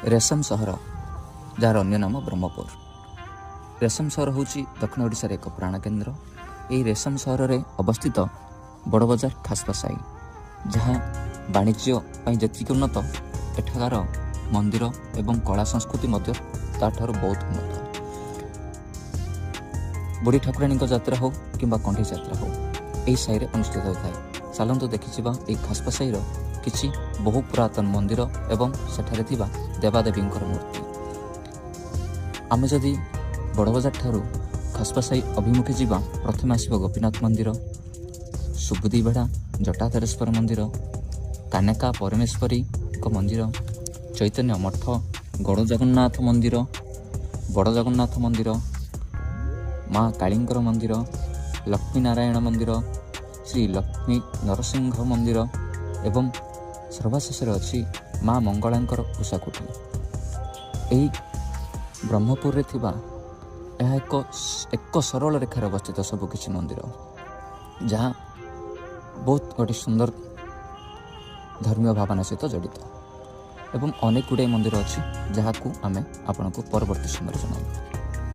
रेशम सहर जार अन्य नाम ब्रह्मपुर। रेशम सहर हूँ दक्षिण ओडिशार एक प्राणकेन्द्र। यही रेशम सहर में अवस्थित बड़ बजार खासपासाई, जहाँ वाणिज्य जी उन्नत, एठाकार मंदिर एवं कला संस्कृति ताठार बहुत उन्नत। बुढ़ी ठाकुराणी यात्रा हो कि कंठी यात्रा हो, यही साई अनुष्ठित होता है। चलतु देखिवा यही खासपासाई किसी बहु पुरातन मंदिर एवं सेठारे थिबा देवादेवी मूर्ति। आमे जदि बड़ बजार ठारू खासपासाई अभिमुखे जावा, प्रथम आसब गोपीनाथ मंदिर, सुबुदी बेढ़ा जटाधरेश्वर मंदिर, कानेका परमेश्वरी मंदिर, चैतन्य मठ, गड़ जगन्नाथ मंदिर, बड़ जगन्नाथ मंदिर, माँ कालींकर मंदिर, लक्ष्मी नारायण मंदिर, श्री लक्ष्मी नरसिंह मंदिर एवं सर्वशेष अच्छी माँ मंगलांकर उषाकुटी। यही ब्रह्मपुर रे थिबा यह एक सरल रेखार अवस्थित सबकिछि मंदिर, जहाँ बहुत गोटे सुंदर धर्मीय भावना सहित जड़ित एवं अनेक गुड़े मंदिर अच्छी, जहाँ को आमे आपन को परवर्ती समय जनाइबु।